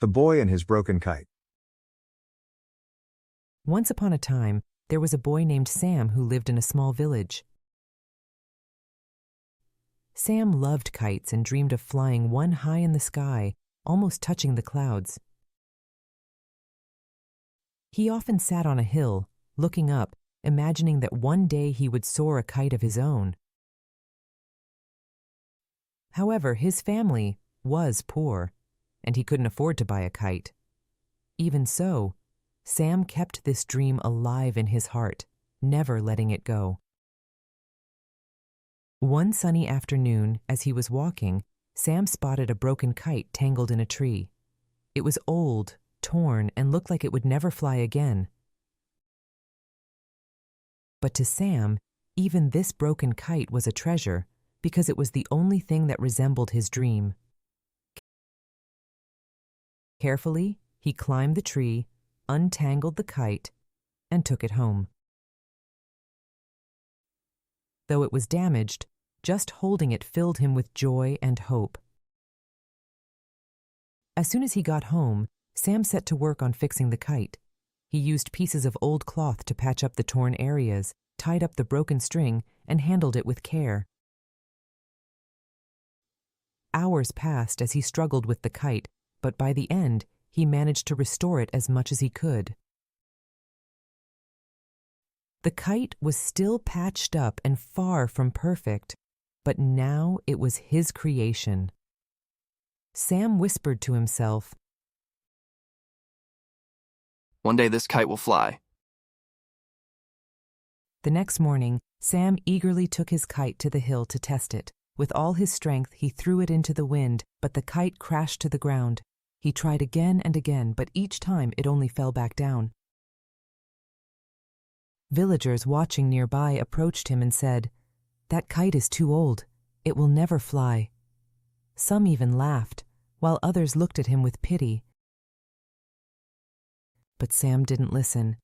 The Boy and His Broken Kite. Once upon a time, there was a boy named Sam who lived in a small village. Sam loved kites and dreamed of flying one high in the sky, almost touching the clouds. He often sat on a hill, looking up, imagining that one day he would soar a kite of his own. However, his family was poor, and he couldn't afford to buy a kite. Even so, Sam kept this dream alive in his heart, never letting it go. One sunny afternoon, as he was walking, Sam spotted a broken kite tangled in a tree. It was old, torn, and looked like it would never fly again. But to Sam, even this broken kite was a treasure, because it was the only thing that resembled his dream. Carefully, he climbed the tree, untangled the kite, and took it home. Though it was damaged, just holding it filled him with joy and hope. As soon as he got home, Sam set to work on fixing the kite. He used pieces of old cloth to patch up the torn areas, tied up the broken string, and handled it with care. Hours passed as he struggled with the kite, but by the end, he managed to restore it as much as he could. The kite was still patched up and far from perfect, but now it was his creation. Sam whispered to himself, "One day this kite will fly." The next morning, Sam eagerly took his kite to the hill to test it. With all his strength, he threw it into the wind, but the kite crashed to the ground. He tried again and again, but each time it only fell back down. Villagers watching nearby approached him and said, "That kite is too old. It will never fly." Some even laughed, while others looked at him with pity. But Sam didn't listen.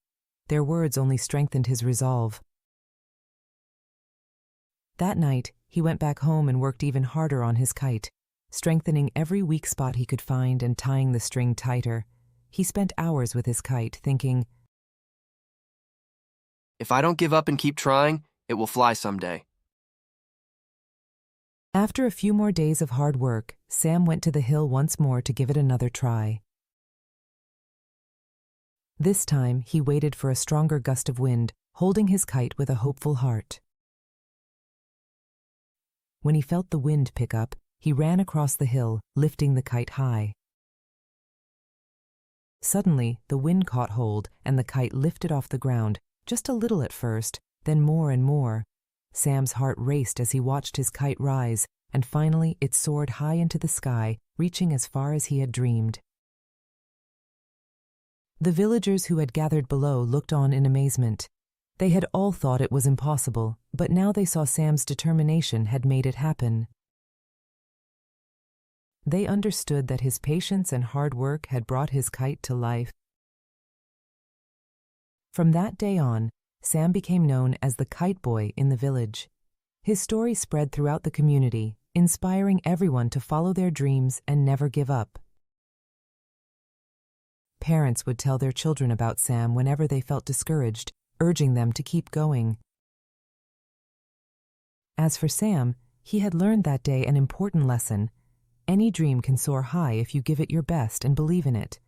Their words only strengthened his resolve. That night, he went back home and worked even harder on his kite, strengthening every weak spot he could find and tying the string tighter. He spent hours with his kite, thinking, "If I don't give up and keep trying, it will fly someday." After a few more days of hard work, Sam went to the hill once more to give it another try. This time, he waited for a stronger gust of wind, holding his kite with a hopeful heart. When he felt the wind pick up, he ran across the hill, lifting the kite high. Suddenly, the wind caught hold and the kite lifted off the ground, just a little at first, then more and more. Sam's heart raced as he watched his kite rise, and finally it soared high into the sky, reaching as far as he had dreamed. The villagers who had gathered below looked on in amazement. They had all thought it was impossible, but now they saw Sam's determination had made it happen. They understood that his patience and hard work had brought his kite to life. From that day on, Sam became known as the Kite Boy in the village. His story spread throughout the community, inspiring everyone to follow their dreams and never give up. Parents would tell their children about Sam whenever they felt discouraged, urging them to keep going. As for Sam, he had learned that day an important lesson. Any dream can soar high if you give it your best and believe in it.